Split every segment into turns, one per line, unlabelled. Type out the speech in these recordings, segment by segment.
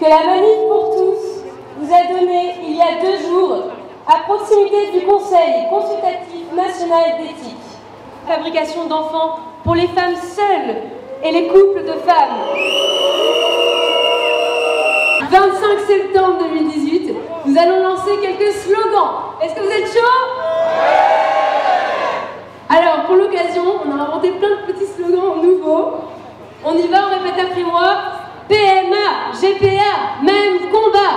que la Manif pour tous vous a donné il y a 2 jours à proximité du Conseil consultatif national d'éthique. Fabrication d'enfants pour les femmes seules et les couples de femmes. 25 septembre 2018, nous allons lancer quelques slogans. Est-ce que vous êtes chaud? Alors, pour l'occasion, on a inventé plein de petits slogans nouveaux. On y va, on répète après moi. PMA, GPA, même combat.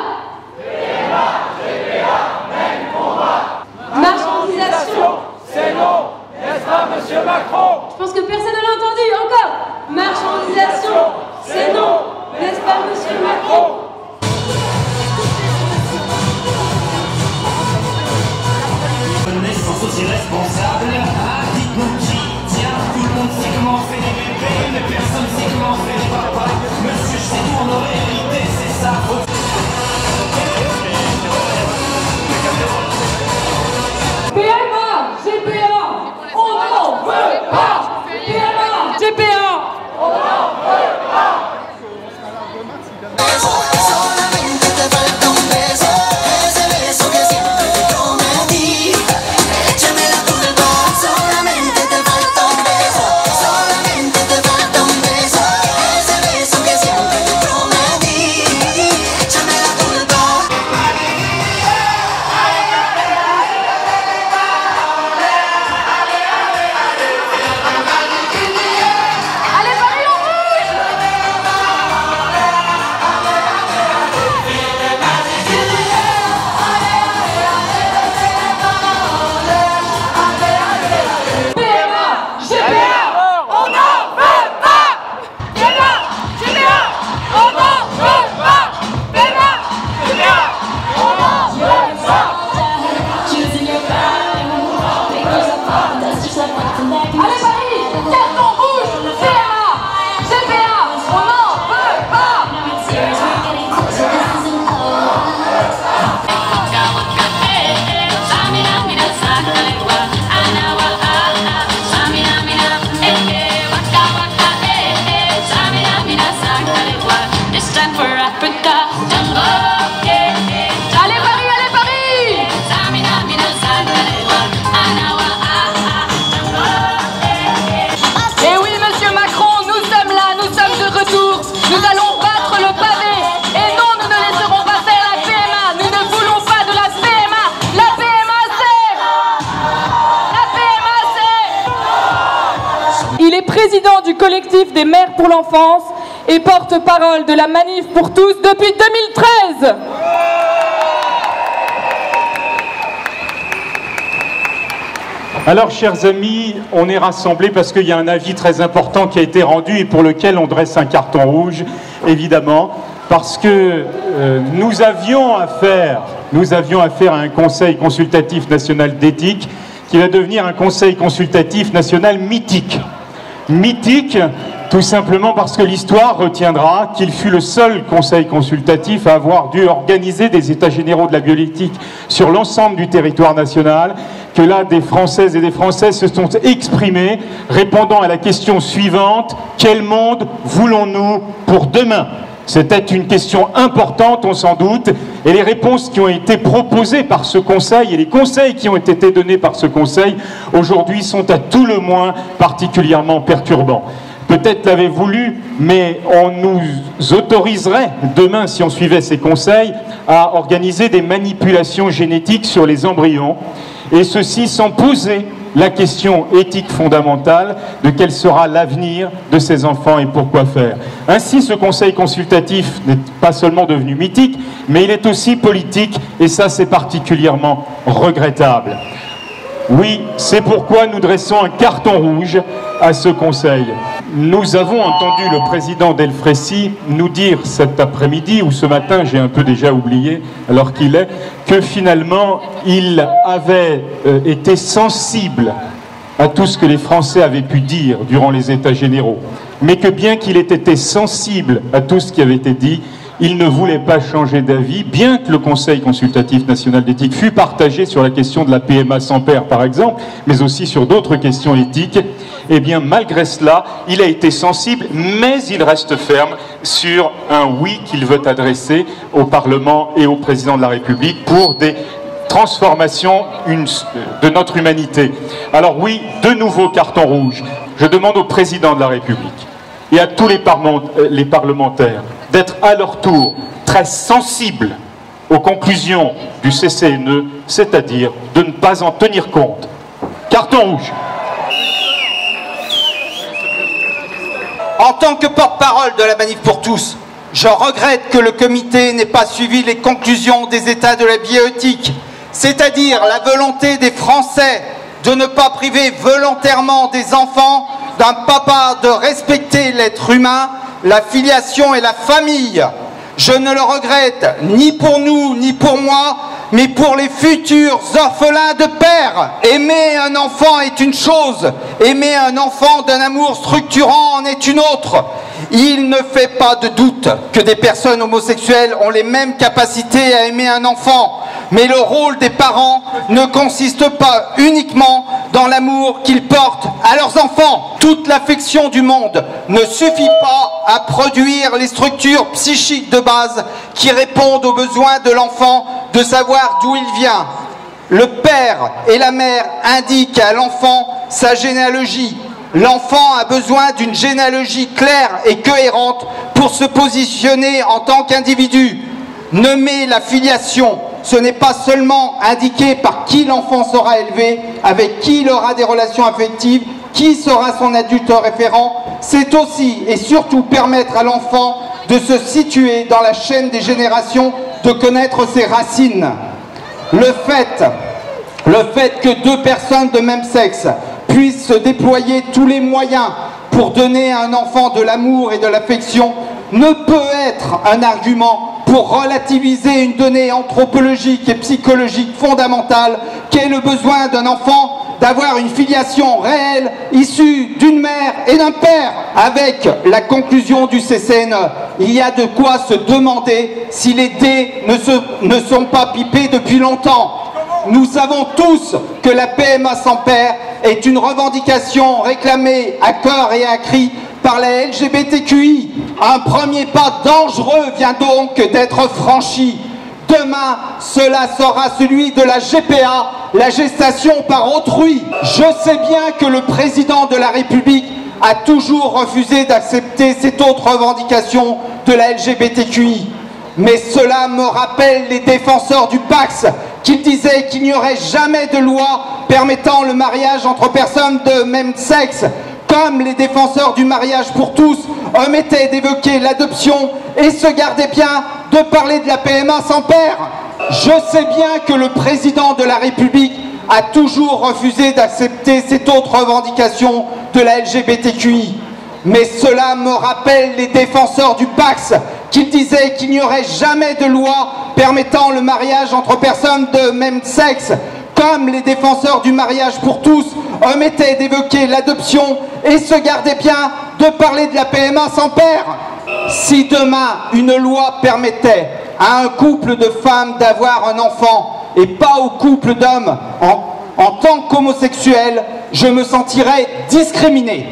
PMA, GPA, même combat.
Marchandisation,
c'est non, n'est-ce pas, monsieur Macron?
Je pense que personne ne l'a entendu, encore. Marchandisation, c'est non, n'est-ce pas, monsieur Macron?
Naissance aussi responsable. Ah, dites-nous qui tient. Tout le monde sait comment on fait des bébés, mais personne sait comment on fait des papas. Monsieur, je sais tout, on aurait hérité, c'est ça.
PMA, GPA, on n'en veut pas. PMA, GPA, on n'en veut pas.
Solamente te falta un beso, ese beso que siempre te prometí. Échame la culpa, solamente te falta un beso, solamente te falta un beso, ese beso que siempre te prometí. Échame la culpa.
Allez, Paris, on bouge. PMA, GPA, on n'en veut pas. PMA, GPA, on n'en veut pas. PMA, GPA, on n'en veut pas. Allez Paris, carton rouge, PMA, GPA, on n'en veut pas.
It's time for Africa.
Allez Paris, allez Paris. Et oui, monsieur Macron, nous sommes là, nous sommes de retour. Nous allons battre le pavé. Et non, nous ne laisserons pas faire la PMA. Nous ne voulons pas de la PMA. La PMA, c'est... Il est président du collectif des mères pour l'enfance et porte-parole de la Manif pour tous depuis 2013.
Alors, chers amis, on est rassemblés parce qu'il y a un avis très important qui a été rendu et pour lequel on dresse un carton rouge, évidemment, parce que nous avions affaire à un conseil consultatif national d'éthique qui va devenir un conseil consultatif national mythique. Mythique, tout simplement parce que l'histoire retiendra qu'il fut le seul conseil consultatif à avoir dû organiser des états généraux de la bioéthique sur l'ensemble du territoire national, que là, des Françaises et des Français se sont exprimés, répondant à la question suivante: quel monde voulons-nous pour demain? C'était une question importante, on s'en doute, et les réponses qui ont été proposées par ce Conseil et les conseils qui ont été donnés par ce Conseil aujourd'hui sont à tout le moins particulièrement perturbants. Peut-être l'avez-vous lu, mais on nous autoriserait demain, si on suivait ces conseils, à organiser des manipulations génétiques sur les embryons, et ceci sans poser la question éthique fondamentale de quel sera l'avenir de ces enfants et pourquoi faire. Ainsi, ce conseil consultatif n'est pas seulement devenu mythique, mais il est aussi politique, et ça c'est particulièrement regrettable. Oui, c'est pourquoi nous dressons un carton rouge à ce conseil. Nous avons entendu le président Delfraissy nous dire cet après-midi, ou ce matin, j'ai un peu déjà oublié, alors qu'il est, que finalement, il avait été sensible à tout ce que les Français avaient pu dire durant les États généraux, mais que bien qu'il ait été sensible à tout ce qui avait été dit, il ne voulait pas changer d'avis, bien que le Conseil consultatif national d'éthique fût partagé sur la question de la PMA sans père, par exemple, mais aussi sur d'autres questions éthiques. eh bien malgré cela, il a été sensible, mais il reste ferme sur un oui qu'il veut adresser au Parlement et au Président de la République pour des transformations de notre humanité. Alors oui, de nouveaux cartons rouges. Je demande au Président de la République et à tous les parlementaires d'être à leur tour très sensibles aux conclusions du CCNE, c'est-à-dire de ne pas en tenir compte. Carton rouge.
En tant que porte-parole de la Manif pour tous, je regrette que le comité n'ait pas suivi les conclusions des États de la bioéthique, c'est-à-dire la volonté des Français de ne pas priver volontairement des enfants d'un papa, de respecter l'être humain, la filiation et la famille. Je ne le regrette ni pour nous, ni pour moi, mais pour les futurs orphelins de père. Aimer un enfant est une chose, aimer un enfant d'un amour structurant en est une autre. Il ne fait pas de doute que des personnes homosexuelles ont les mêmes capacités à aimer un enfant, mais le rôle des parents ne consiste pas uniquement dans l'amour qu'ils portent à leurs enfants. Toute l'affection du monde ne suffit pas à produire les structures psychiques de base qui répondent aux besoins de l'enfant de savoir d'où il vient. Le père et la mère indiquent à l'enfant sa généalogie. L'enfant a besoin d'une généalogie claire et cohérente pour se positionner en tant qu'individu. Nommer la filiation, ce n'est pas seulement indiquer par qui l'enfant sera élevé, avec qui il aura des relations affectives, qui sera son adulte référent, c'est aussi et surtout permettre à l'enfant de se situer dans la chaîne des générations, de connaître ses racines. Le fait que deux personnes de même sexe puissent se déployer tous les moyens pour donner à un enfant de l'amour et de l'affection ne peut être un argument pour relativiser une donnée anthropologique et psychologique fondamentale qu'est le besoin d'un enfant d'avoir une filiation réelle issue d'une mère et d'un père. Avec la conclusion du CCNE, il y a de quoi se demander si les dés ne sont pas pipés depuis longtemps. Nous savons tous que la PMA sans père est une revendication réclamée à cœur et à cri par la LGBTQI. Un premier pas dangereux vient donc d'être franchi. Demain, cela sera celui de la GPA, la gestation par autrui. Je sais bien que le président de la République a toujours refusé d'accepter cette autre revendication de la LGBTQI. Mais cela me rappelle les défenseurs du Pax qui disaient qu'il n'y aurait jamais de loi permettant le mariage entre personnes de même sexe, comme les défenseurs du mariage pour tous omettaient d'évoquer l'adoption et se gardaient bien de parler de la PMA sans père. Je sais bien que le président de la République a toujours refusé d'accepter cette autre revendication de la LGBTQI. Mais cela me rappelle les défenseurs du Pax qui disaient qu'il n'y aurait jamais de loi permettant le mariage entre personnes de même sexe, comme les défenseurs du mariage pour tous omettaient d'évoquer l'adoption et se gardaient bien de parler de la PMA sans père. Si demain une loi permettait à un couple de femmes d'avoir un enfant et pas au couple d'hommes en tant qu'homosexuel, je me sentirais discriminé.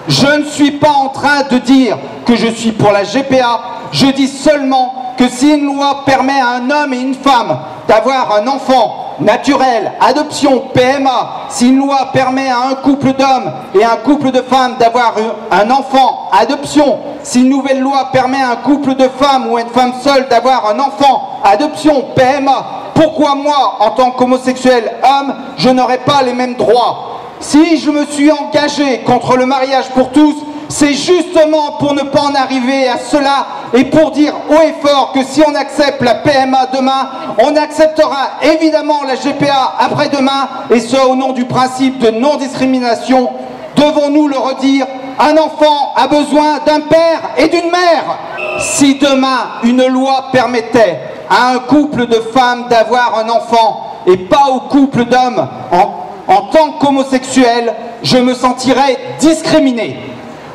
Je ne suis pas en train de dire que je suis pour la GPA, je dis seulement que si une loi permet à un homme et une femme d'avoir un enfant naturel, adoption, PMA, si une loi permet à un couple d'hommes et à un couple de femmes d'avoir un enfant, adoption, si une nouvelle loi permet à un couple de femmes ou à une femme seule d'avoir un enfant, adoption, PMA, pourquoi moi, en tant qu'homosexuel homme, je n'aurais pas les mêmes droits? Si je me suis engagé contre le mariage pour tous, c'est justement pour ne pas en arriver à cela et pour dire haut et fort que si on accepte la PMA demain, on acceptera évidemment la GPA après-demain, et ce au nom du principe de non-discrimination. Devons-nous le redire, un enfant a besoin d'un père et d'une mère. Si demain une loi permettait à un couple de femmes d'avoir un enfant et pas au couple d'hommes en tant qu'homosexuel, je me sentirais discriminé.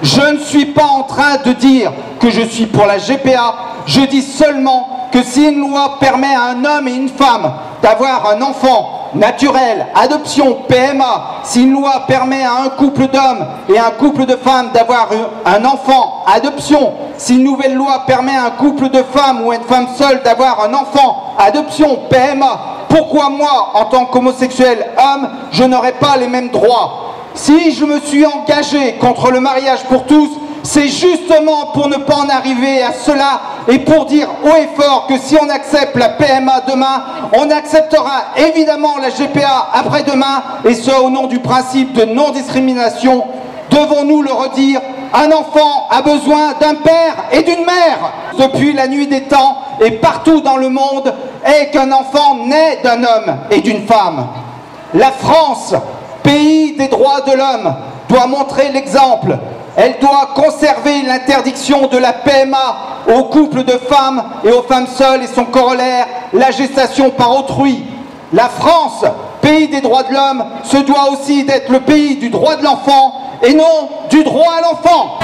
Je ne suis pas en train de dire que je suis pour la GPA, je dis seulement que si une loi permet à un homme et une femme d'avoir un enfant naturelle, adoption, PMA, si une loi permet à un couple d'hommes et à un couple de femmes d'avoir un enfant, adoption, si une nouvelle loi permet à un couple de femmes ou à une femme seule d'avoir un enfant, adoption, PMA, pourquoi moi, en tant qu'homosexuel homme, je n'aurais pas les mêmes droits? Si je me suis engagé contre le mariage pour tous, c'est justement pour ne pas en arriver à cela et pour dire haut et fort que si on accepte la PMA demain, on acceptera évidemment la GPA après-demain, et ce au nom du principe de non-discrimination. Devons-nous le redire, un enfant a besoin d'un père et d'une mère. Depuis la nuit des temps et partout dans le monde, est qu'un enfant naît d'un homme et d'une femme. La France, pays des droits de l'homme, doit montrer l'exemple. Elle doit conserver l'interdiction de la PMA aux couples de femmes et aux femmes seules et son corollaire, la gestation par autrui. La France, pays des droits de l'homme, se doit aussi d'être le pays du droit de l'enfant et non du droit à l'enfant.